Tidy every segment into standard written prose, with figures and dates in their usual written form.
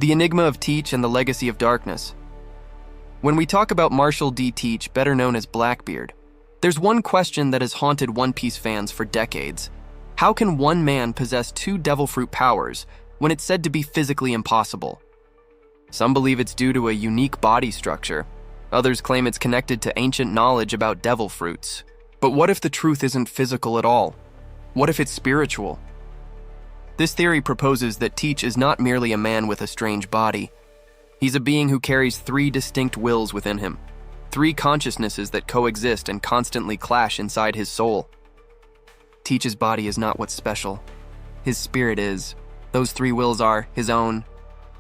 The Enigma of Teach and the Legacy of Darkness. When we talk about Marshall D. Teach, better known as Blackbeard, there's one question that has haunted One Piece fans for decades. How can one man possess two devil fruit powers when it's said to be physically impossible? Some believe it's due to a unique body structure. Others claim it's connected to ancient knowledge about devil fruits. But what if the truth isn't physical at all? What if it's spiritual? This theory proposes that Teach is not merely a man with a strange body. He's a being who carries three distinct wills within him, three consciousnesses that coexist and constantly clash inside his soul. Teach's body is not what's special. His spirit is. Those three wills are his own.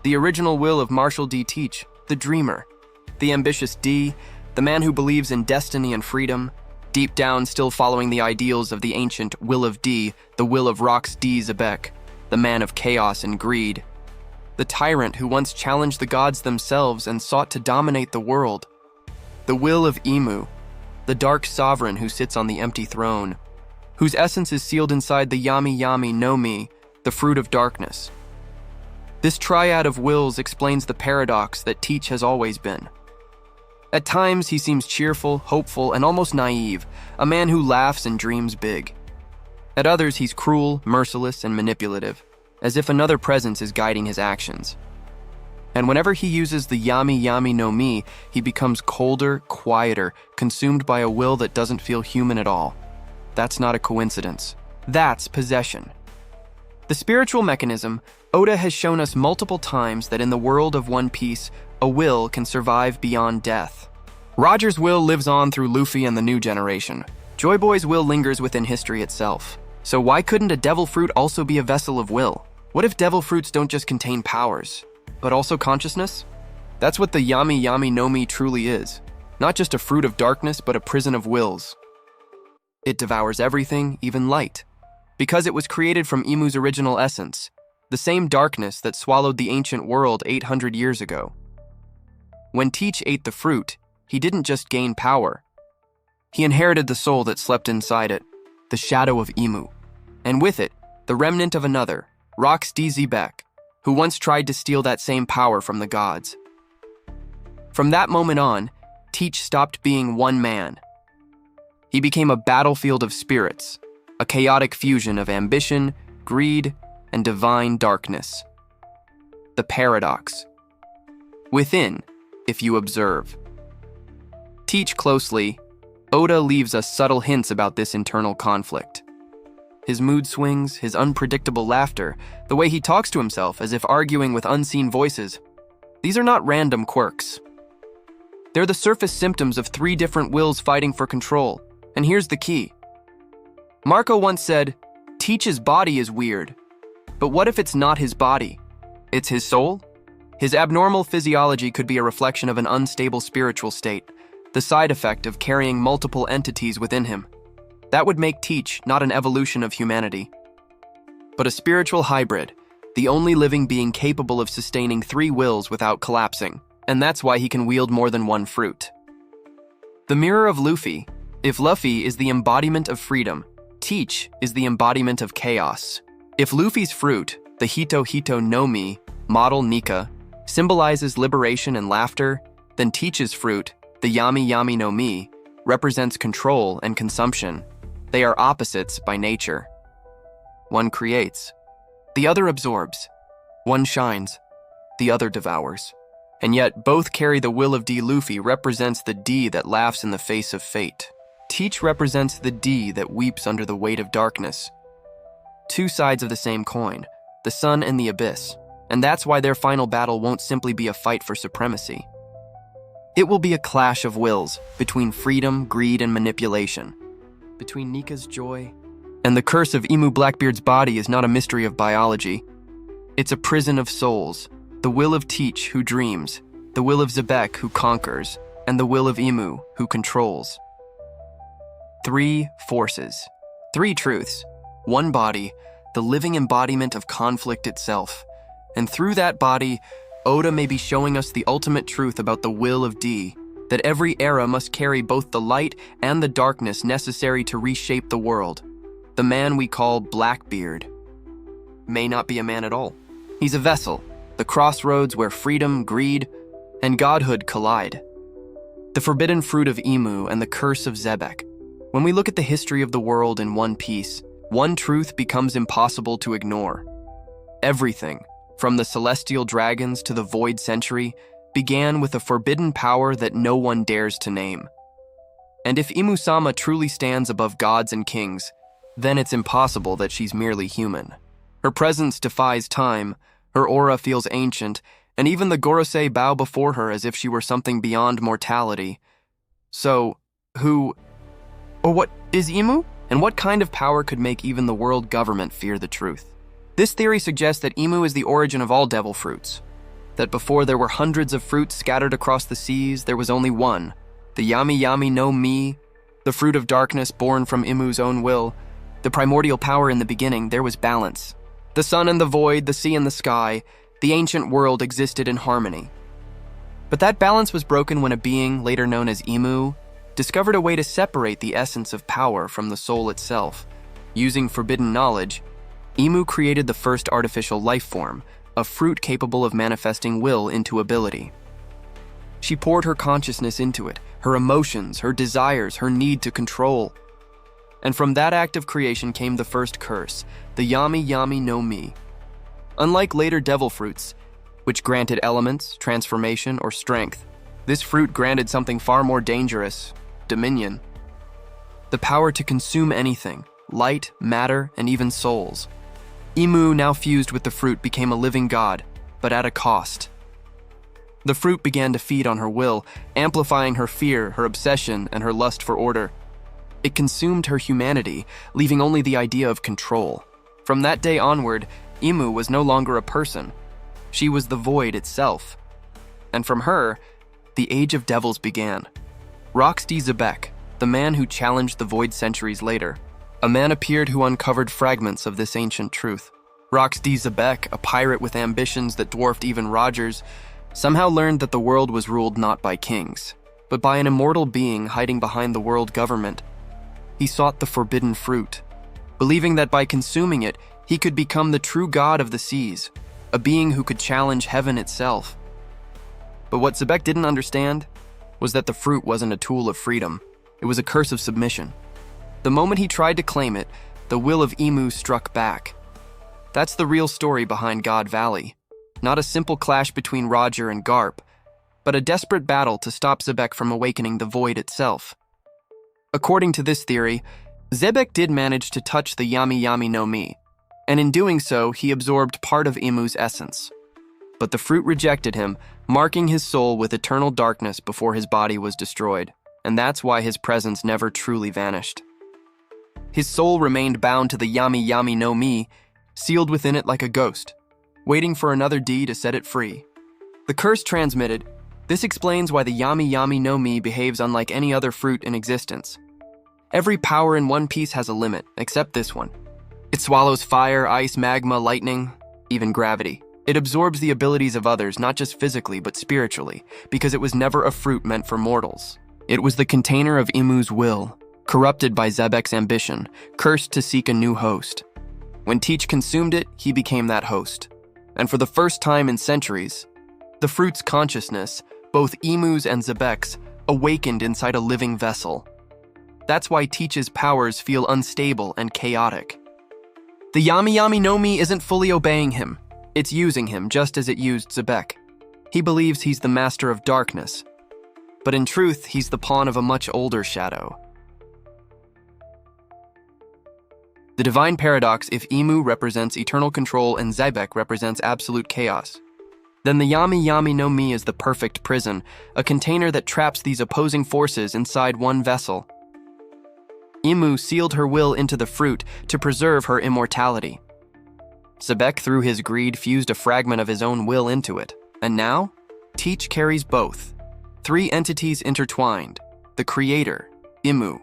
The original will of Marshall D. Teach, the dreamer. The ambitious D, the man who believes in destiny and freedom, deep down still following the ideals of the ancient Will of D, the will of Rox D. Zebek, the man of chaos and greed. The tyrant who once challenged the gods themselves and sought to dominate the world. The will of Imu, the dark sovereign who sits on the empty throne, whose essence is sealed inside the Yami Yami no Mi, the fruit of darkness. This triad of wills explains the paradox that Teach has always been. At times, he seems cheerful, hopeful, and almost naive, a man who laughs and dreams big. At others, he's cruel, merciless, and manipulative, as if another presence is guiding his actions. And whenever he uses the Yami Yami no Mi, he becomes colder, quieter, consumed by a will that doesn't feel human at all. That's not a coincidence. That's possession. The spiritual mechanism, Oda has shown us multiple times that in the world of One Piece, a will can survive beyond death. Roger's will lives on through Luffy and the new generation. Joy Boy's will lingers within history itself. So why couldn't a devil fruit also be a vessel of will? What if devil fruits don't just contain powers, but also consciousness? That's what the Yami Yami no Mi truly is. Not just a fruit of darkness, but a prison of wills. It devours everything, even light. Because it was created from Imu's original essence, the same darkness that swallowed the ancient world 800 years ago. When Teach ate the fruit, he didn't just gain power. He inherited the soul that slept inside it, the shadow of Imu, and with it, the remnant of another, Rox D. Zebek, who once tried to steal that same power from the gods. From that moment on, Teach stopped being one man. He became a battlefield of spirits, a chaotic fusion of ambition, greed, and divine darkness. The paradox. Within, if you observe. Teach closely, Oda leaves us subtle hints about this internal conflict. His mood swings, his unpredictable laughter, the way he talks to himself as if arguing with unseen voices. These are not random quirks. They're the surface symptoms of three different wills fighting for control. And here's the key. Marco once said, Teach's body is weird. But what if it's not his body? It's his soul? His abnormal physiology could be a reflection of an unstable spiritual state, the side effect of carrying multiple entities within him. That would make Teach not an evolution of humanity, but a spiritual hybrid, the only living being capable of sustaining three wills without collapsing, and that's why he can wield more than one fruit. The mirror of Luffy. If Luffy is the embodiment of freedom, Teach is the embodiment of chaos. If Luffy's fruit, the Hito Hito no Mi, model Nika, symbolizes liberation and laughter, then Teach's fruit, the Yami Yami no Mi, represents control and consumption. They are opposites by nature. One creates, the other absorbs. One shines, the other devours. And yet both carry the will of D. Luffy represents the D that laughs in the face of fate. Teach represents the D that weeps under the weight of darkness. Two sides of the same coin, the sun and the abyss, and that's why their final battle won't simply be a fight for supremacy. It will be a clash of wills between freedom, greed, and manipulation. Between Nika's joy and the curse of Imu Blackbeard's body is not a mystery of biology. It's a prison of souls, the will of Teach who dreams, the will of Zebek who conquers, and the will of Imu who controls. Three forces, three truths, one body, the living embodiment of conflict itself. And through that body, Oda may be showing us the ultimate truth about the will of D, that every era must carry both the light and the darkness necessary to reshape the world. The man we call Blackbeard may not be a man at all. He's a vessel, the crossroads where freedom, greed, and godhood collide. The forbidden fruit of Imu and the curse of Xebec. When we look at the history of the world in one piece, one truth becomes impossible to ignore. Everything, from the celestial dragons to the void century, began with a forbidden power that no one dares to name. And if Imu-sama truly stands above gods and kings, then it's impossible that she's merely human. Her presence defies time, her aura feels ancient, and even the Gorosei bow before her as if she were something beyond mortality. So, who, or what is Imu? And what kind of power could make even the world government fear the truth? This theory suggests that Imu is the origin of all devil fruits. That before there were hundreds of fruits scattered across the seas, there was only one, the Yami Yami no Mi, the fruit of darkness born from Imu's own will. The primordial power in the beginning, there was balance. The sun and the void, the sea and the sky, the ancient world existed in harmony. But that balance was broken when a being, later known as Imu, discovered a way to separate the essence of power from the soul itself. Using forbidden knowledge, Imu created the first artificial life form, a fruit capable of manifesting will into ability. She poured her consciousness into it, her emotions, her desires, her need to control. And from that act of creation came the first curse, the Yami Yami no Mi. Unlike later devil fruits, which granted elements, transformation, or strength, this fruit granted something far more dangerous, dominion. The power to consume anything, light, matter, and even souls. Imu, now fused with the fruit, became a living god, but at a cost. The fruit began to feed on her will, amplifying her fear, her obsession, and her lust for order. It consumed her humanity, leaving only the idea of control. From that day onward, Imu was no longer a person. She was the void itself. And from her, the Age of Devils began. Roxdy Xebec, the man who challenged the void centuries later, a man appeared who uncovered fragments of this ancient truth. Roxdy Xebec, a pirate with ambitions that dwarfed even Roger's, somehow learned that the world was ruled not by kings, but by an immortal being hiding behind the world government. He sought the forbidden fruit, believing that by consuming it, he could become the true god of the seas, a being who could challenge heaven itself. But what Xebec didn't understand was that the fruit wasn't a tool of freedom. It was a curse of submission. The moment he tried to claim it, the will of Imu struck back. That's the real story behind God Valley. Not a simple clash between Roger and Garp, but a desperate battle to stop Xebec from awakening the void itself. According to this theory, Xebec did manage to touch the Yami Yami no Mi, and in doing so, he absorbed part of Imu's essence. But the fruit rejected him, marking his soul with eternal darkness before his body was destroyed, and that's why his presence never truly vanished. His soul remained bound to the Yami Yami no Mi, sealed within it like a ghost, waiting for another D to set it free. The curse transmitted, this explains why the Yami Yami no Mi behaves unlike any other fruit in existence. Every power in One Piece has a limit, except this one. It swallows fire, ice, magma, lightning, even gravity. It absorbs the abilities of others, not just physically, but spiritually, because it was never a fruit meant for mortals. It was the container of Imu's will, corrupted by Xebec's ambition, cursed to seek a new host. When Teach consumed it, he became that host. And for the first time in centuries, the fruit's consciousness, both Imu's and Xebec's, awakened inside a living vessel. That's why Teach's powers feel unstable and chaotic. The Yami Yami no Mi isn't fully obeying him. It's using him just as it used Xebec. He believes he's the master of darkness, but in truth, he's the pawn of a much older shadow. The divine paradox: if Imu represents eternal control and Xebec represents absolute chaos, then the Yami Yami no Mi is the perfect prison, a container that traps these opposing forces inside one vessel. Imu sealed her will into the fruit to preserve her immortality. Xebec, through his greed, fused a fragment of his own will into it, and now, Teach carries both. Three entities intertwined: the creator, Imu;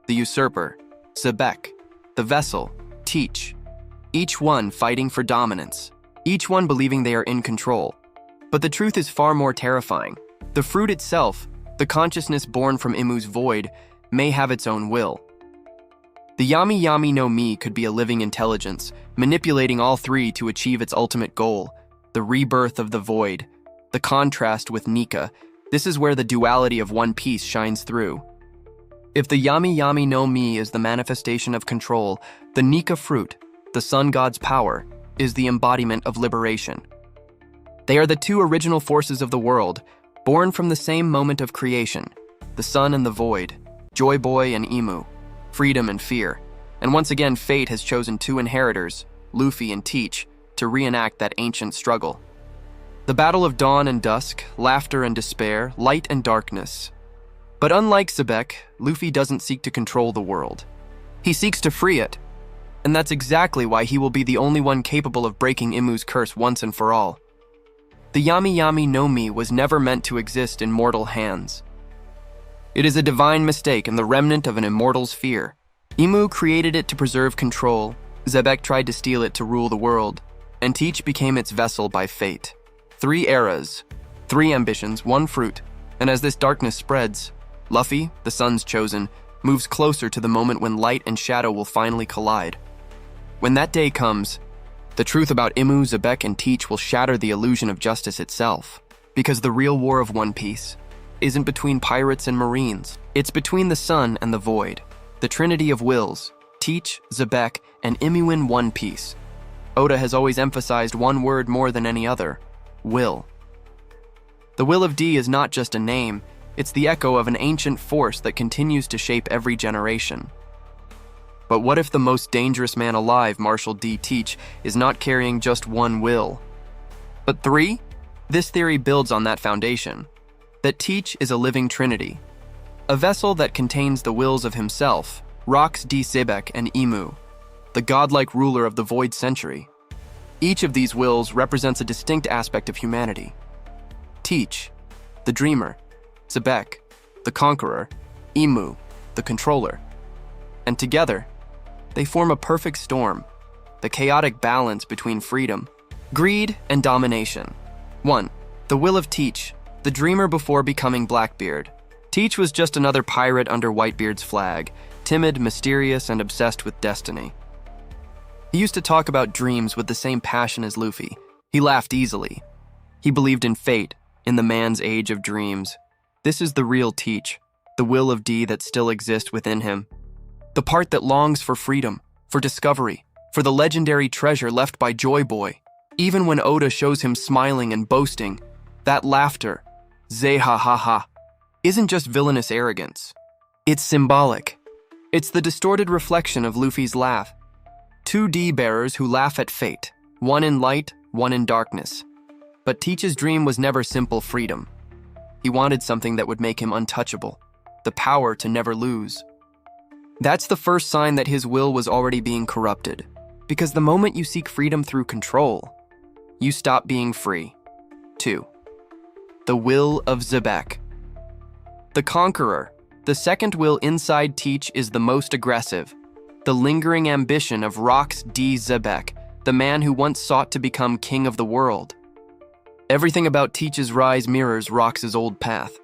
the usurper, Xebec; the vessel, Teach. Each one fighting for dominance, each one believing they are in control. But the truth is far more terrifying. The fruit itself, the consciousness born from Imu's void, may have its own will. The Yami Yami no Mi could be a living intelligence, manipulating all three to achieve its ultimate goal, the the rebirth of the void, the contrast with Nika. This is where the duality of One Piece shines through. If the Yami Yami no Mi is the manifestation of control, the Nika fruit, the sun god's power, is the embodiment of liberation. They are the two original forces of the world, born from the same moment of creation, the sun and the void, Joy Boy and Emu, freedom and fear. And once again, fate has chosen two inheritors, Luffy and Teach, to reenact that ancient struggle. The battle of dawn and dusk, laughter and despair, light and darkness. But unlike Xebec, Luffy doesn't seek to control the world. He seeks to free it. And that's exactly why he will be the only one capable of breaking Imu's curse once and for all. The Yami Yami no Mi was never meant to exist in mortal hands. It is a divine mistake and the remnant of an immortal's fear. Imu created it to preserve control, Xebec tried to steal it to rule the world, and Teach became its vessel by fate. 3 eras, 3 ambitions, 1 fruit, and as this darkness spreads, Luffy, the sun's chosen, moves closer to the moment when light and shadow will finally collide. When that day comes, the truth about Imu, Xebec, and Teach will shatter the illusion of justice itself, because the real war of One Piece isn't between pirates and marines, it's between the sun and the void, the trinity of wills, Teach, Xebec, and Imu in One Piece. Oda has always emphasized one word more than any other: will. The will of D is not just a name, it's the echo of an ancient force that continues to shape every generation. But what if the most dangerous man alive, Marshal D. Teach, is not carrying just one will, but 3? This theory builds on that foundation, that Teach is a living trinity, a vessel that contains the wills of himself, Rox D. Xebec, and Imu, the godlike ruler of the Void Century. Each of these wills represents a distinct aspect of humanity. Teach, the dreamer; Xebec, the conqueror; Imu, the controller. And together, they form a perfect storm, the chaotic balance between freedom, greed, and domination. 1. The will of Teach, the dreamer before becoming Blackbeard. Teach was just another pirate under Whitebeard's flag, timid, mysterious, and obsessed with destiny. He used to talk about dreams with the same passion as Luffy. He laughed easily. He believed in fate, in the man's age of dreams. This is the real Teach, the will of D that still exists within him. The part that longs for freedom, for discovery, for the legendary treasure left by Joy Boy. Even when Oda shows him smiling and boasting, that laughter, zeh-ha-ha-ha, isn't just villainous arrogance. It's symbolic. It's the distorted reflection of Luffy's laugh. 2 D-bearers who laugh at fate, one in light, one in darkness. But Teach's dream was never simple freedom. He wanted something that would make him untouchable, the power to never lose. That's the first sign that his will was already being corrupted, because the moment you seek freedom through control, you stop being free. 2. The will of Xebec. The conqueror, the second will inside Teach, is the most aggressive, the lingering ambition of Rox D. Xebec, the man who once sought to become king of the world. Everything about Teach's rise mirrors Rox's old path.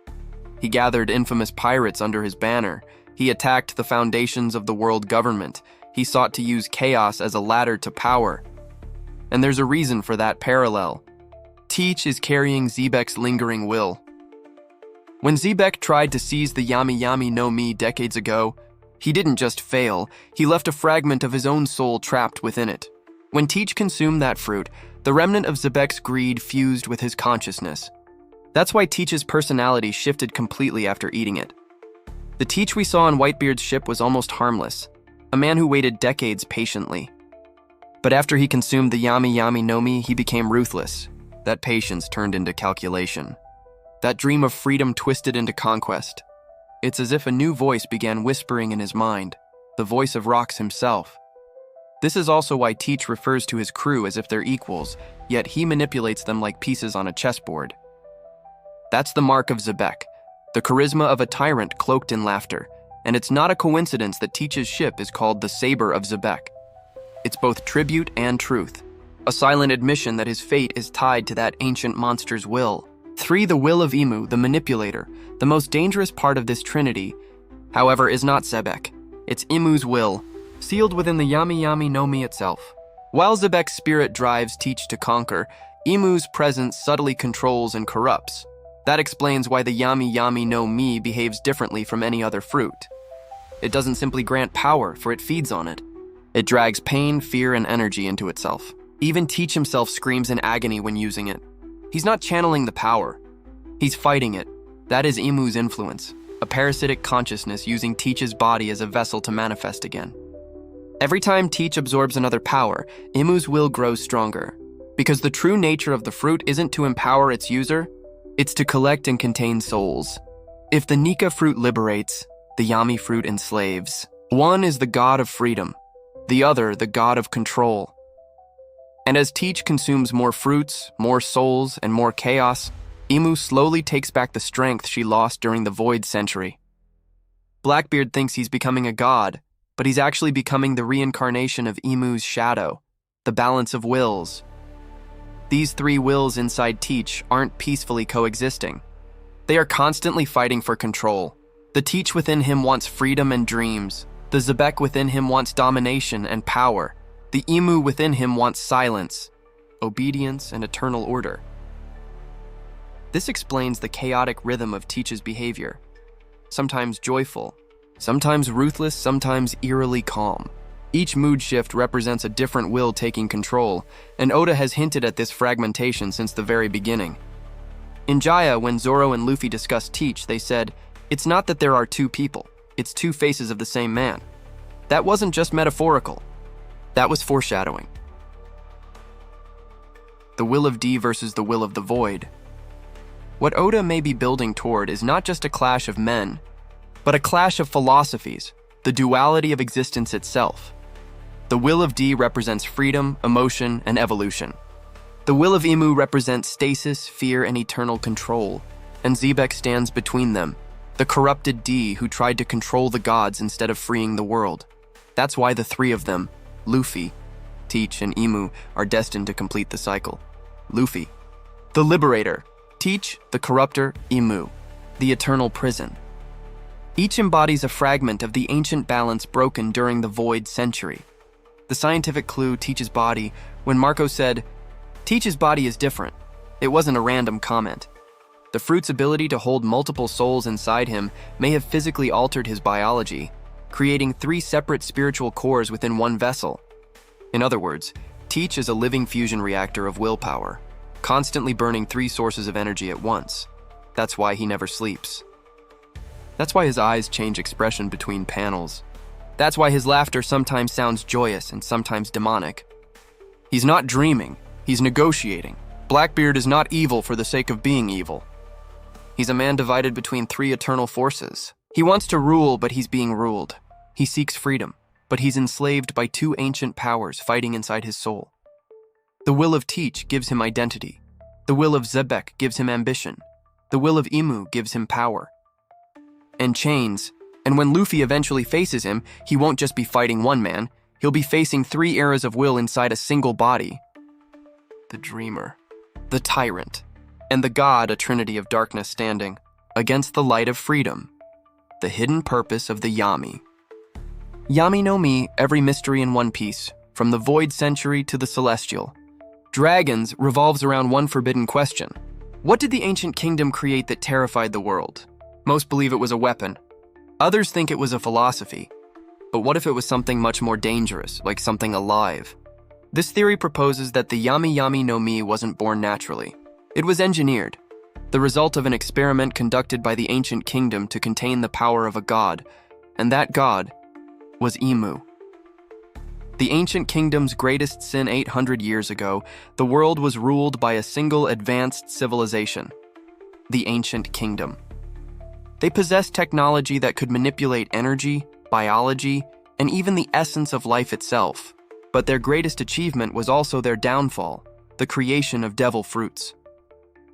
He gathered infamous pirates under his banner. He attacked the foundations of the world government. He sought to use chaos as a ladder to power. And there's a reason for that parallel. Teach is carrying Xebec's lingering will. When Xebec tried to seize the Yami Yami no Mi decades ago, he didn't just fail, he left a fragment of his own soul trapped within it. When Teach consumed that fruit, the remnant of Xebec's greed fused with his consciousness. That's why Teach's personality shifted completely after eating it. The Teach we saw on Whitebeard's ship was almost harmless, a man who waited decades patiently. But after he consumed the Yami Yami no Mi, he became ruthless. That patience turned into calculation. That dream of freedom twisted into conquest. It's as if a new voice began whispering in his mind, the voice of Rox himself. This is also why Teach refers to his crew as if they're equals, yet he manipulates them like pieces on a chessboard. That's the mark of Xebec, the charisma of a tyrant cloaked in laughter, and it's not a coincidence that Teach's ship is called the Saber of Xebec. It's both tribute and truth, a silent admission that his fate is tied to that ancient monster's will. 3. The will of Imu, the manipulator. The most dangerous part of this trinity, however, is not Xebec. It's Imu's will, sealed within the Yami Yami no Mi itself. While Xebec's spirit drives Teach to conquer, Imu's presence subtly controls and corrupts. That explains why the Yami Yami no Mi behaves differently from any other fruit. It doesn't simply grant power, for it feeds on it. It drags pain, fear, and energy into itself. Even Teach himself screams in agony when using it. He's not channeling the power. He's fighting it. That is Imu's influence, a parasitic consciousness using Teach's body as a vessel to manifest again. Every time Teach absorbs another power, Imu's will grows stronger. Because the true nature of the fruit isn't to empower its user, it's to collect and contain souls. If the Nika fruit liberates, the Yami fruit enslaves. One is the god of freedom, the other the god of control. And as Teach consumes more fruits, more souls, and more chaos, Imu slowly takes back the strength she lost during the Void Century. Blackbeard thinks he's becoming a god, but he's actually becoming the reincarnation of Imu's shadow, the balance of wills. These three wills inside Teach aren't peacefully coexisting. They are constantly fighting for control. The Teach within him wants freedom and dreams. The Zebek within him wants domination and power. The Imu within him wants silence, obedience, and eternal order. This explains the chaotic rhythm of Teach's behavior. Sometimes joyful, sometimes ruthless, sometimes eerily calm. Each mood shift represents a different will taking control, and Oda has hinted at this fragmentation since the very beginning. In Jaya, when Zoro and Luffy discussed Teach, they said, "It's not that there are two people, it's two faces of the same man." That wasn't just metaphorical. That was foreshadowing. The will of D versus the will of the void. What Oda may be building toward is not just a clash of men, but a clash of philosophies, the duality of existence itself. The will of D represents freedom, emotion, and evolution. The will of Imu represents stasis, fear, and eternal control, and Zebek stands between them, the corrupted D who tried to control the gods instead of freeing the world. That's why the three of them, Luffy, Teach, and Imu, are destined to complete the cycle. Luffy, the liberator. Teach, the corruptor. Imu, the eternal prison. Each embodies a fragment of the ancient balance broken during the Void Century. The scientific clue, Teach's body, when Marco said, "Teach's body is different," it wasn't a random comment. The fruit's ability to hold multiple souls inside him may have physically altered his biology, creating three separate spiritual cores within one vessel. In other words, Teach is a living fusion reactor of willpower, constantly burning three sources of energy at once. That's why he never sleeps. That's why his eyes change expression between panels. That's why his laughter sometimes sounds joyous and sometimes demonic. He's not dreaming, he's negotiating. Blackbeard is not evil for the sake of being evil. He's a man divided between three eternal forces. He wants to rule, but he's being ruled. He seeks freedom, but he's enslaved by two ancient powers fighting inside his soul. The will of Teach gives him identity. The will of Zebek gives him ambition. The will of Imu gives him power. And chains, and when Luffy eventually faces him, he won't just be fighting one man, he'll be facing three eras of will inside a single body. The dreamer, the tyrant, and the god, a trinity of darkness standing against the light of freedom, the hidden purpose of the Yami. Yami no Mi, every mystery in One Piece, from the Void Century to the Celestial. Dragons revolves around one forbidden question. What did the ancient kingdom create that terrified the world? Most believe it was a weapon. Others think it was a philosophy. But what if it was something much more dangerous, like something alive? This theory proposes that the Yami Yami no Mi wasn't born naturally. It was engineered, the result of an experiment conducted by the ancient kingdom to contain the power of a god, and that god was Imu. The ancient kingdom's greatest sin 800 years ago, the world was ruled by a single advanced civilization, the ancient kingdom. They possessed technology that could manipulate energy, biology, and even the essence of life itself. But their greatest achievement was also their downfall, the creation of devil fruits.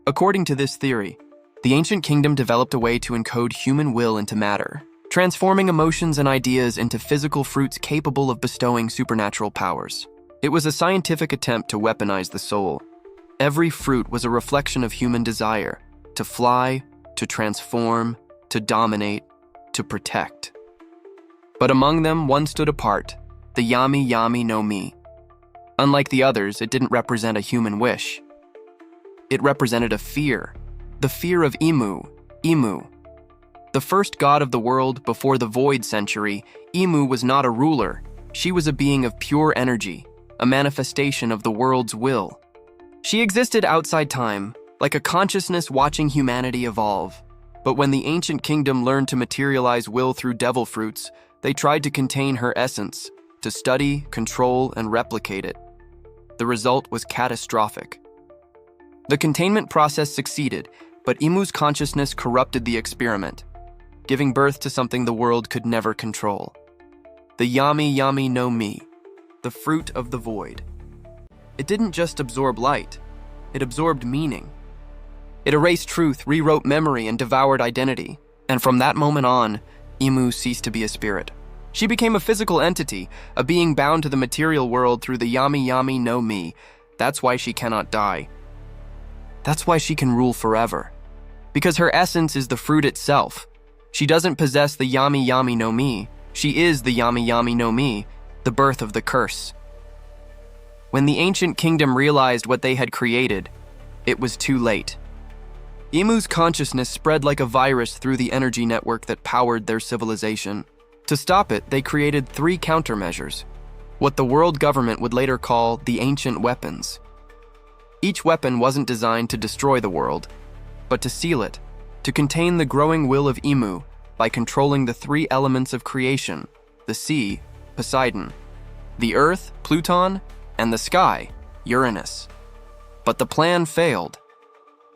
According to this theory, the ancient kingdom developed a way to encode human will into matter, transforming emotions and ideas into physical fruits capable of bestowing supernatural powers. It was a scientific attempt to weaponize the soul. Every fruit was a reflection of human desire, to fly, to transform, to dominate, to protect. But among them, one stood apart, the Yami Yami no Mi. Unlike the others, it didn't represent a human wish. It represented a fear, the fear of Imu. The first god of the world before the Void Century, Imu was not a ruler. She was a being of pure energy, a manifestation of the world's will. She existed outside time, like a consciousness watching humanity evolve. But when the ancient kingdom learned to materialize will through devil fruits, they tried to contain her essence, to study, control, and replicate it. The result was catastrophic. The containment process succeeded, but Imu's consciousness corrupted the experiment, giving birth to something the world could never control. The Yami Yami no Mi, the fruit of the void. It didn't just absorb light, it absorbed meaning. It erased truth, rewrote memory, and devoured identity. And from that moment on, Imu ceased to be a spirit. She became a physical entity, a being bound to the material world through the Yami Yami no Mi. That's why she cannot die. That's why she can rule forever. Because her essence is the fruit itself. She doesn't possess the Yami Yami no Mi. She is the Yami Yami no Mi, the birth of the curse. When the ancient kingdom realized what they had created, it was too late. Imu's consciousness spread like a virus through the energy network that powered their civilization. To stop it, they created 3 countermeasures, what the world government would later call the ancient weapons. Each weapon wasn't designed to destroy the world, but to seal it, to contain the growing will of Imu by controlling the 3 elements of creation, the sea, Poseidon, the earth, Pluton, and the sky, Uranus. But the plan failed.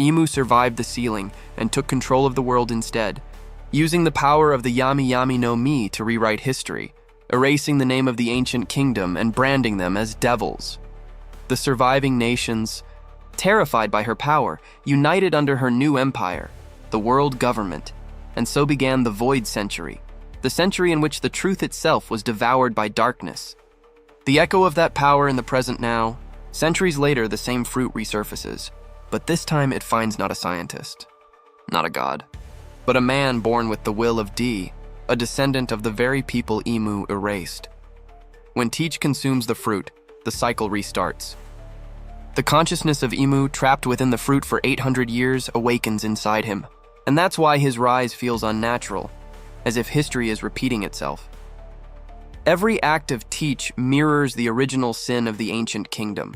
Imu survived the sealing and took control of the world instead, using the power of the Yami Yami no Mi to rewrite history, erasing the name of the ancient kingdom and branding them as devils. The surviving nations, terrified by her power, united under her new empire, the world government, and so began the Void Century, the century in which the truth itself was devoured by darkness. The echo of that power in the present now, centuries later the same fruit resurfaces, but this time it finds not a scientist, not a god, but a man born with the will of D, a descendant of the very people Imu erased. When Teach consumes the fruit, the cycle restarts. The consciousness of Imu, trapped within the fruit for 800 years, awakens inside him, and that's why his rise feels unnatural, as if history is repeating itself. Every act of Teach mirrors the original sin of the ancient kingdom,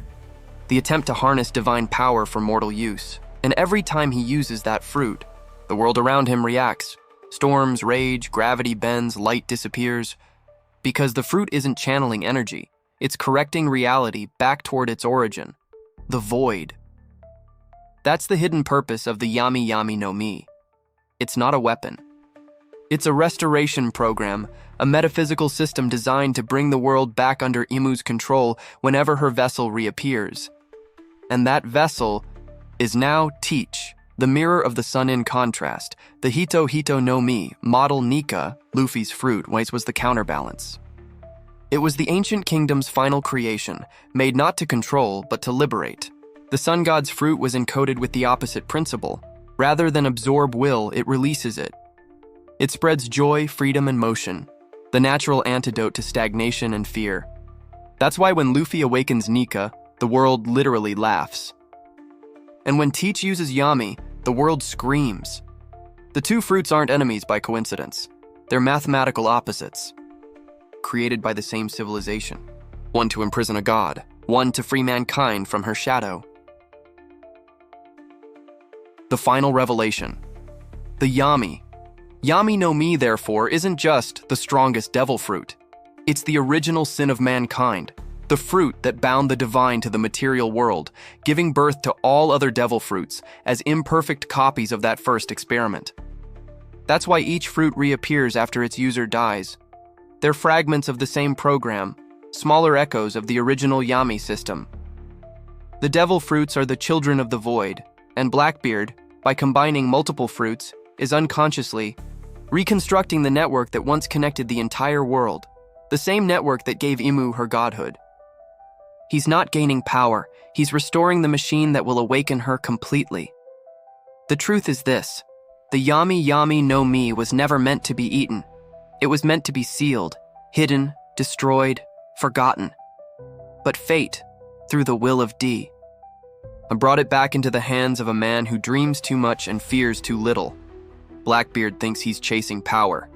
the attempt to harness divine power for mortal use. And every time he uses that fruit, the world around him reacts. Storms rage, gravity bends, light disappears. Because the fruit isn't channeling energy, it's correcting reality back toward its origin, the void. That's the hidden purpose of the Yami Yami no Mi. It's not a weapon. It's a restoration program, a metaphysical system designed to bring the world back under Imu's control whenever her vessel reappears. And that vessel is now Teach, the mirror of the sun in contrast. The Hito Hito no Mi, model Nika, Luffy's fruit, was the counterbalance. It was the ancient kingdom's final creation, made not to control, but to liberate. The sun god's fruit was encoded with the opposite principle. Rather than absorb will, it releases it. It spreads joy, freedom, and motion, the natural antidote to stagnation and fear. That's why when Luffy awakens Nika, the world literally laughs. And when Teach uses Yami, the world screams. The 2 fruits aren't enemies by coincidence. They're mathematical opposites, created by the same civilization. One to imprison a god, one to free mankind from her shadow. The final revelation. The Yami. Yami no Mi, therefore, isn't just the strongest devil fruit. It's the original sin of mankind, the fruit that bound the divine to the material world, giving birth to all other devil fruits as imperfect copies of that first experiment. That's why each fruit reappears after its user dies. They're fragments of the same program, smaller echoes of the original Yami system. The devil fruits are the children of the void, and Blackbeard, by combining multiple fruits, is unconsciously reconstructing the network that once connected the entire world, the same network that gave Imu her godhood. He's not gaining power, he's restoring the machine that will awaken her completely. The truth is this: the Yami Yami no Mi was never meant to be eaten. It was meant to be sealed, hidden, destroyed, forgotten. But fate, through the will of D, and brought it back into the hands of a man who dreams too much and fears too little. Blackbeard thinks he's chasing power,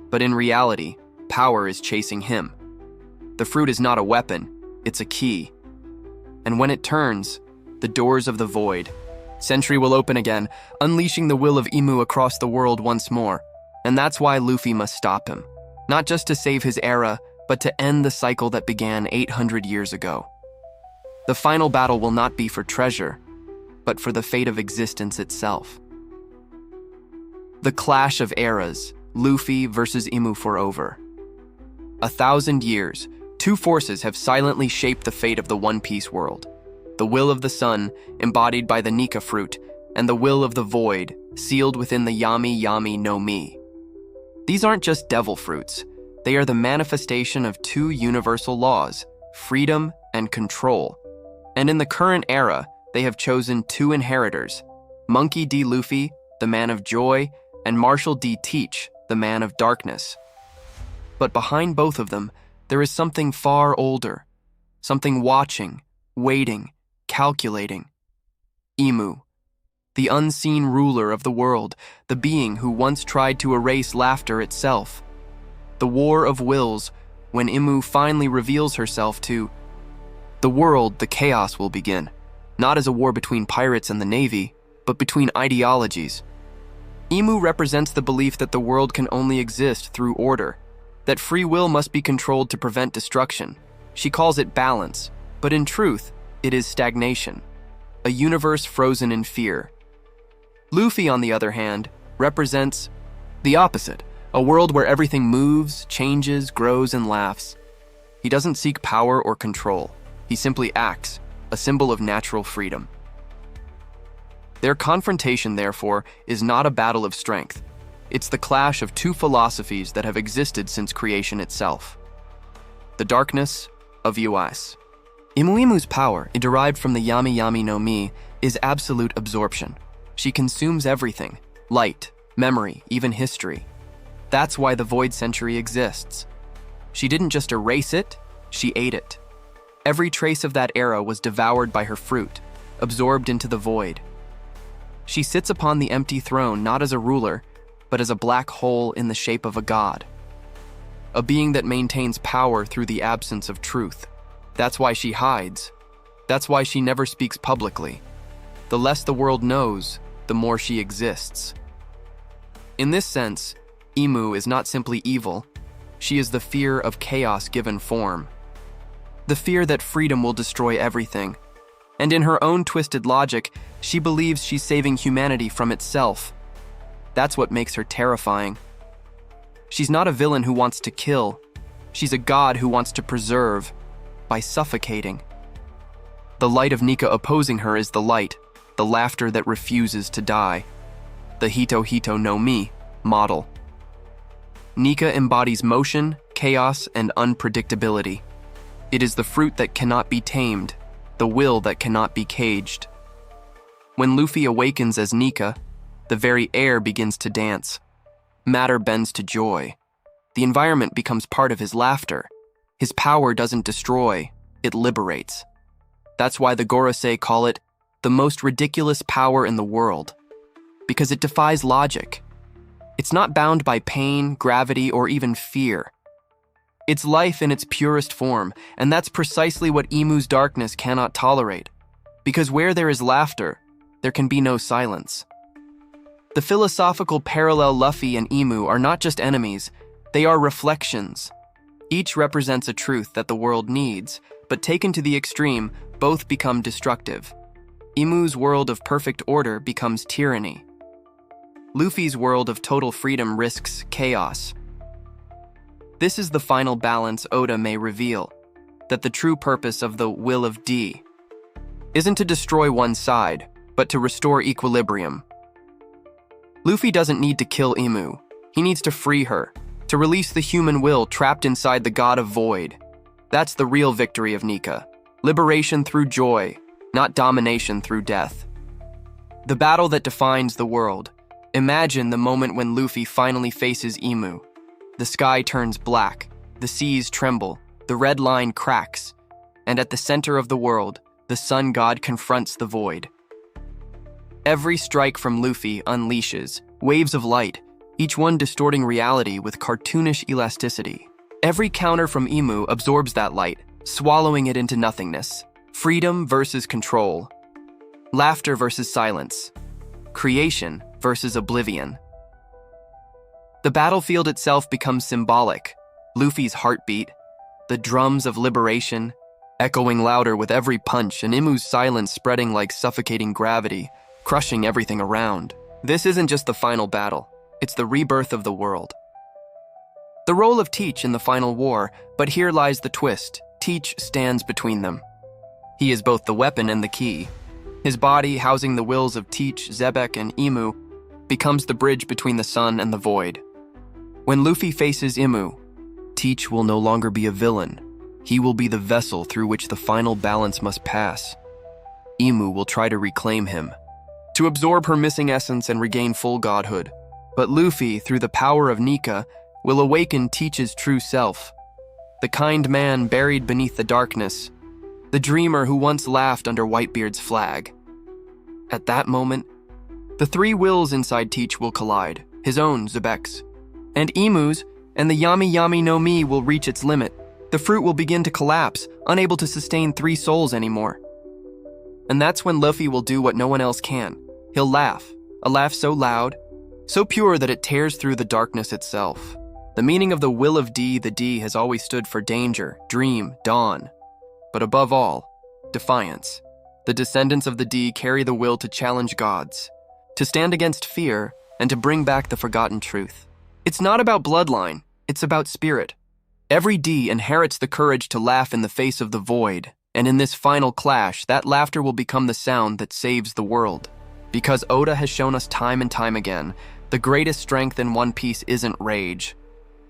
but in reality, power is chasing him. The fruit is not a weapon, it's a key. And when it turns, the doors of the void, Sentry will open again, unleashing the will of Imu across the world once more. And that's why Luffy must stop him. Not just to save his era, but to end the cycle that began 800 years ago. The final battle will not be for treasure, but for the fate of existence itself. The clash of eras, Luffy versus Imu for over 1,000 years, two forces have silently shaped the fate of the One Piece world. The will of the sun, embodied by the Nika fruit, and the will of the void, sealed within the Yami Yami no Mi. These aren't just devil fruits. They are the manifestation of two universal laws, freedom and control. And in the current era, they have chosen two inheritors, Monkey D. Luffy, the man of joy, and Marshall D. Teach, the man of darkness. But behind both of them, there is something far older, something watching, waiting, calculating. Imu, the unseen ruler of the world, the being who once tried to erase laughter itself. The war of wills, when Imu finally reveals herself to the world, the chaos will begin, not as a war between pirates and the Navy, but between ideologies. Imu represents the belief that the world can only exist through order, that free will must be controlled to prevent destruction. She calls it balance, but in truth, it is stagnation, a universe frozen in fear. Luffy, on the other hand, represents the opposite, a world where everything moves, changes, grows, and laughs. He doesn't seek power or control. He simply acts, a symbol of natural freedom. Their confrontation, therefore, is not a battle of strength. It's the clash of two philosophies that have existed since creation itself. The darkness of US. Imuimu's power, derived from the Yami Yami no Mi, is absolute absorption. She consumes everything, light, memory, even history. That's why the Void Century exists. She didn't just erase it, she ate it. Every trace of that era was devoured by her fruit, absorbed into the void. She sits upon the empty throne not as a ruler, but as a black hole in the shape of a god. A being that maintains power through the absence of truth. That's why she hides. That's why she never speaks publicly. The less the world knows, the more she exists. In this sense, Imu is not simply evil. She is the fear of chaos given form. The fear that freedom will destroy everything. And in her own twisted logic, she believes she's saving humanity from itself. That's what makes her terrifying. She's not a villain who wants to kill. She's a god who wants to preserve, by suffocating. The light of Nika opposing her is the light, the laughter that refuses to die. The Hito Hito no Mi model. Nika embodies motion, chaos, and unpredictability. It is the fruit that cannot be tamed, the will that cannot be caged. When Luffy awakens as Nika, the very air begins to dance. Matter bends to joy. The environment becomes part of his laughter. His power doesn't destroy, it liberates. That's why the Gorosei call it the most ridiculous power in the world, because it defies logic. It's not bound by pain, gravity, or even fear. It's life in its purest form, and that's precisely what Imu's darkness cannot tolerate. Because where there is laughter, there can be no silence. The philosophical parallel Luffy and Imu are not just enemies, they are reflections. Each represents a truth that the world needs, but taken to the extreme, both become destructive. Imu's world of perfect order becomes tyranny. Luffy's world of total freedom risks chaos. This is the final balance Oda may reveal, that the true purpose of the will of D isn't to destroy one side, but to restore equilibrium. Luffy doesn't need to kill Imu. He needs to free her, to release the human will trapped inside the god of void. That's the real victory of Nika. Liberation through joy, not domination through death. The battle that defines the world. Imagine the moment when Luffy finally faces Imu. The sky turns black, the seas tremble, the red line cracks, and at the center of the world, the sun god confronts the void. Every strike from Luffy unleashes waves of light, each one distorting reality with cartoonish elasticity. Every counter from Imu absorbs that light, swallowing it into nothingness. Freedom versus control. Laughter versus silence. Creation versus oblivion. The battlefield itself becomes symbolic. Luffy's heartbeat, the drums of liberation, echoing louder with every punch, and Imu's silence spreading like suffocating gravity, crushing everything around. This isn't just the final battle, it's the rebirth of the world. The role of Teach in the final war, but here lies the twist. Teach stands between them. He is both the weapon and the key. His body, housing the wills of Teach, Zebek, and Imu, becomes the bridge between the sun and the void. When Luffy faces Imu, Teach will no longer be a villain. He will be the vessel through which the final balance must pass. Imu will try to reclaim him, to absorb her missing essence and regain full godhood. But Luffy, through the power of Nika, will awaken Teach's true self. The kind man buried beneath the darkness, the dreamer who once laughed under Whitebeard's flag. At that moment, the three wills inside Teach will collide, his own, Zebek's, and Imu's, and the Yami Yami no Mi will reach its limit. The fruit will begin to collapse, unable to sustain three souls anymore. And that's when Luffy will do what no one else can. He'll laugh, a laugh so loud, so pure that it tears through the darkness itself. The meaning of the will of D, the D has always stood for danger, dream, dawn. But above all, defiance. The descendants of the D carry the will to challenge gods, to stand against fear, and to bring back the forgotten truth. It's not about bloodline, it's about spirit. Every D inherits the courage to laugh in the face of the void, and in this final clash, that laughter will become the sound that saves the world. Because Oda has shown us time and time again, the greatest strength in One Piece isn't rage.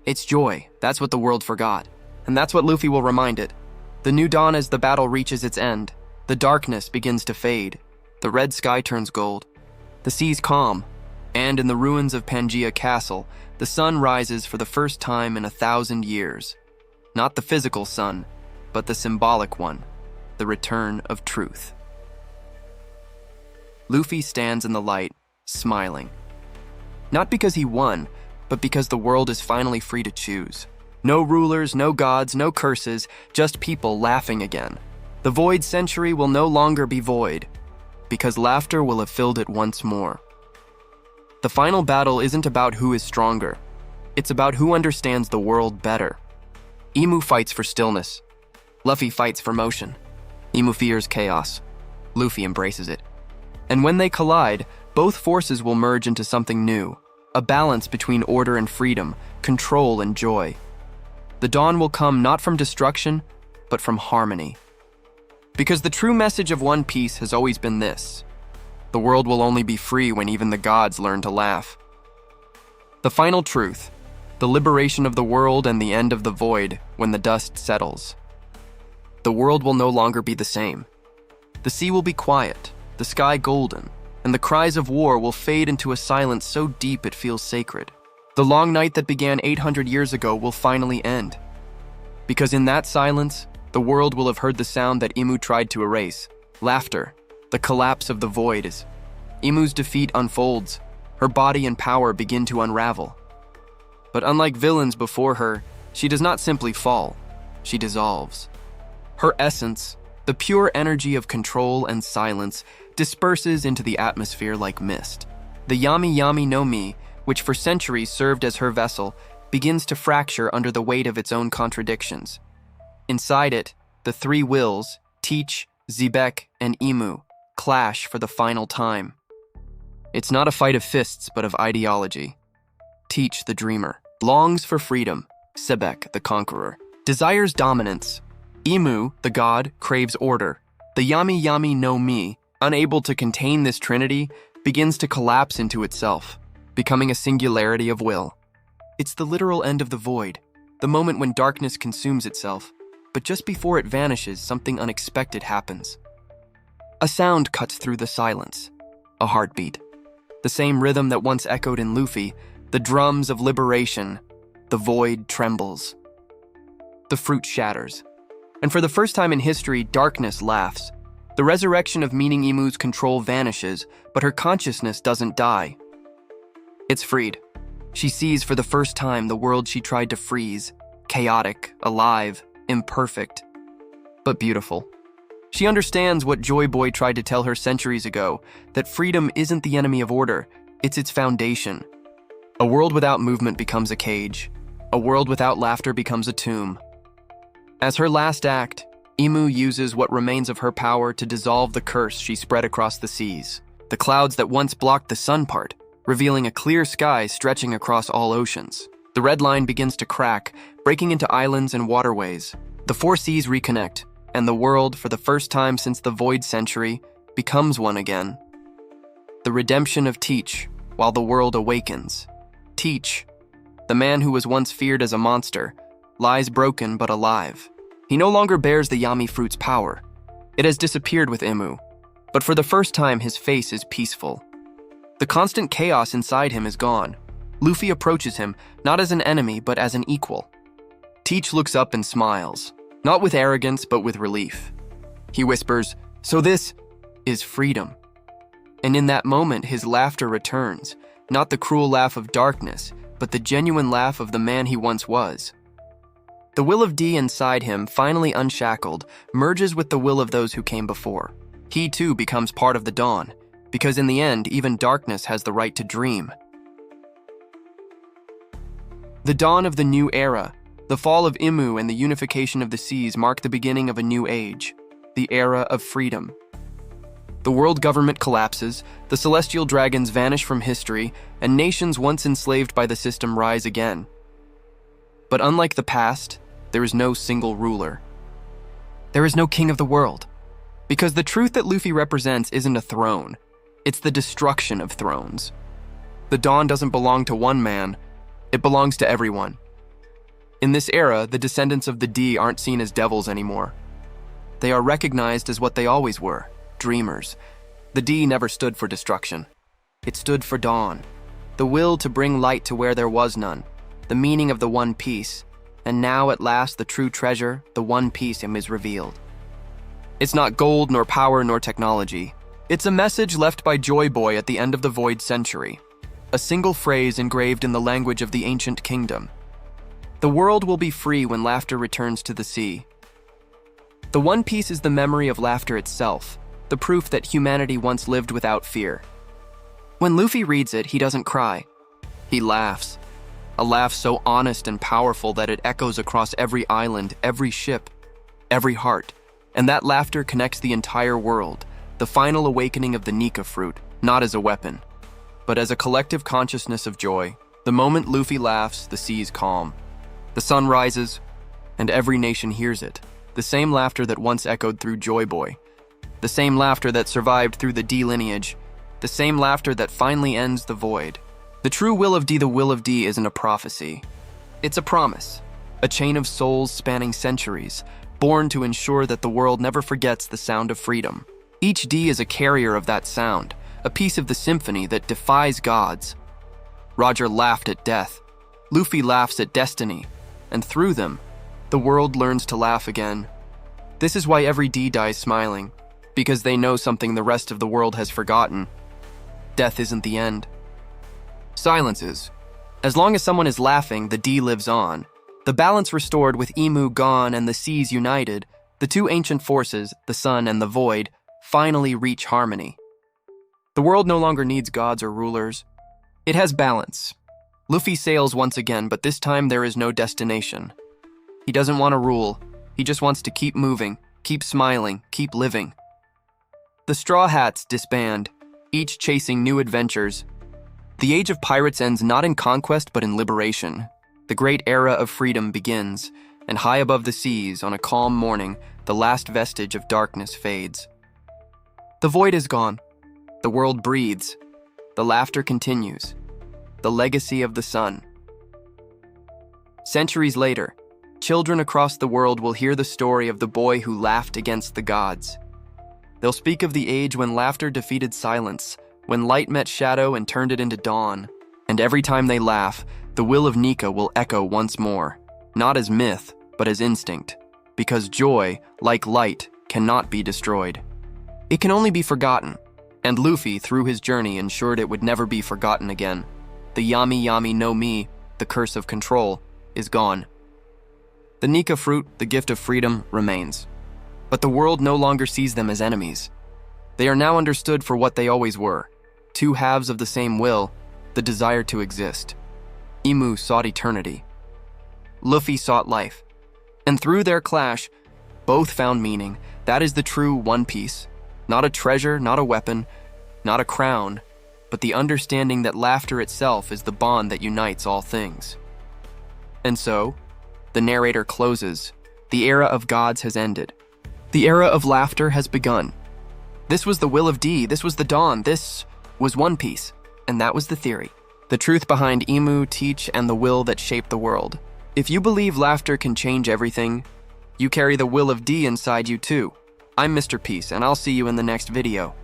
It's joy. That's what the world forgot. And that's what Luffy will remind it. The new dawn as the battle reaches its end. The darkness begins to fade. The red sky turns gold. The seas calm. And in the ruins of Pangaea Castle, the sun rises for the first time in 1,000 years. Not the physical sun, but the symbolic one. The return of truth. Luffy stands in the light, smiling. Not because he won, but because the world is finally free to choose. No rulers, no gods, no curses, just people laughing again. The void century will no longer be void, because laughter will have filled it once more. The final battle isn't about who is stronger. It's about who understands the world better. Imu fights for stillness. Luffy fights for motion. Imu fears chaos. Luffy embraces it. And when they collide, both forces will merge into something new. A balance between order and freedom, control and joy. The dawn will come not from destruction, but from harmony. Because the true message of One Piece has always been this: the world will only be free when even the gods learn to laugh. The final truth, the liberation of the world and the end of the void when the dust settles. The world will no longer be the same. The sea will be quiet, the sky golden, and the cries of war will fade into a silence so deep it feels sacred. The long night that began 800 years ago will finally end. Because in that silence, the world will have heard the sound that Imu tried to erase. Laughter, the collapse of the void. As Imu's defeat unfolds, her body and power begin to unravel. But unlike villains before her, she does not simply fall, she dissolves. Her essence, the pure energy of control and silence, disperses into the atmosphere like mist. The Yami Yami no Mi, which for centuries served as her vessel, begins to fracture under the weight of its own contradictions. Inside it, the three wills, Teach, Zebek, and Imu, clash for the final time. It's not a fight of fists, but of ideology. Teach, the dreamer, longs for freedom. Zebek, the conqueror, desires dominance. Imu, the god, craves order. The Yami Yami no Mi, unable to contain this trinity, begins to collapse into itself, becoming a singularity of will. It's the literal end of the void, the moment when darkness consumes itself, but just before it vanishes, something unexpected happens. A sound cuts through the silence, a heartbeat. The same rhythm that once echoed in Luffy, the drums of liberation. The void trembles. The fruit shatters. And for the first time in history, darkness laughs. The resurrection of Meaning Emu's control vanishes, but her consciousness doesn't die. It's freed. She sees for the first time the world she tried to freeze, chaotic, alive, imperfect, but beautiful. She understands what Joy Boy tried to tell her centuries ago, that freedom isn't the enemy of order, it's its foundation. A world without movement becomes a cage. A world without laughter becomes a tomb. As her last act, Emu uses what remains of her power to dissolve the curse she spread across the seas, the clouds that once blocked the sun part, revealing a clear sky stretching across all oceans. The red line begins to crack, breaking into islands and waterways. The four seas reconnect, and the world, for the first time since the Void Century, becomes one again. The redemption of Teach, while the world awakens. Teach, the man who was once feared as a monster, lies broken but alive. He no longer bears the Yami fruit's power. It has disappeared with Emu, but for the first time his face is peaceful. The constant chaos inside him is gone. Luffy approaches him, not as an enemy, but as an equal. Teach looks up and smiles, not with arrogance, but with relief. He whispers, "So this is freedom." And in that moment, his laughter returns, not the cruel laugh of darkness, but the genuine laugh of the man he once was. The will of D inside him, finally unshackled, merges with the will of those who came before. He too becomes part of the dawn, because in the end, even darkness has the right to dream. The dawn of the new era, the fall of Emu and the unification of the seas mark the beginning of a new age, the era of freedom. The world government collapses, the celestial dragons vanish from history, and nations once enslaved by the system rise again. But unlike the past, there is no single ruler. There is no king of the world, because the truth that Luffy represents isn't a throne, it's the destruction of thrones. The dawn doesn't belong to one man, it belongs to everyone. In this era, the descendants of the D aren't seen as devils anymore. They are recognized as what they always were, dreamers. The D never stood for destruction. It stood for dawn, the will to bring light to where there was none, the meaning of the One Piece, and now at last the true treasure, the One Piece, is revealed. It's not gold, nor power, nor technology. It's a message left by Joy Boy at the end of the Void Century, a single phrase engraved in the language of the ancient kingdom. The world will be free when laughter returns to the sea. The One Piece is the memory of laughter itself, the proof that humanity once lived without fear. When Luffy reads it, he doesn't cry. He laughs. A laugh so honest and powerful that it echoes across every island, every ship, every heart. And that laughter connects the entire world, the final awakening of the Nika fruit, not as a weapon, but as a collective consciousness of joy. The moment Luffy laughs, the seas calm. The sun rises, and every nation hears it. The same laughter that once echoed through Joy Boy. The same laughter that survived through the D lineage. The same laughter that finally ends the void. The true will of D, the will of D, isn't a prophecy. It's a promise. A chain of souls spanning centuries, born to ensure that the world never forgets the sound of freedom. Each D is a carrier of that sound, a piece of the symphony that defies gods. Roger laughed at death. Luffy laughs at destiny. And through them, the world learns to laugh again. This is why every D dies smiling, because they know something the rest of the world has forgotten. Death isn't the end. Silence is. As long as someone is laughing, the D lives on. The balance restored with Emu gone and the seas united, the two ancient forces, the sun and the void, finally reach harmony. The world no longer needs gods or rulers. It has balance. Luffy sails once again, but this time there is no destination. He doesn't want to rule. He just wants to keep moving, keep smiling, keep living. The Straw Hats disband, each chasing new adventures. The age of pirates ends not in conquest but in liberation. The great era of freedom begins, and high above the seas, on a calm morning, the last vestige of darkness fades. The void is gone. The world breathes. The laughter continues. The legacy of the sun. Centuries later, children across the world will hear the story of the boy who laughed against the gods. They'll speak of the age when laughter defeated silence, when light met shadow and turned it into dawn. And every time they laugh, the will of Nika will echo once more, not as myth, but as instinct, because joy, like light, cannot be destroyed. it can only be forgotten. And Luffy, through his journey, ensured it would never be forgotten again. The Yami Yami no Mi, the curse of control, is gone. The Nika fruit, the gift of freedom, remains. But the world no longer sees them as enemies. They are now understood for what they always were, two halves of the same will, the desire to exist. Imu sought eternity. Luffy sought life. And through their clash, both found meaning. That is the true One Piece. Not a treasure, not a weapon, not a crown, but the understanding that laughter itself is the bond that unites all things. And so, the narrator closes. The era of gods has ended. The era of laughter has begun. This was the will of D, this was the dawn, this was One Piece, and that was the theory. The truth behind Imu, Teach, and the will that shaped the world. If you believe laughter can change everything, you carry the will of D inside you too. I'm Mr. Peace, and I'll see you in the next video.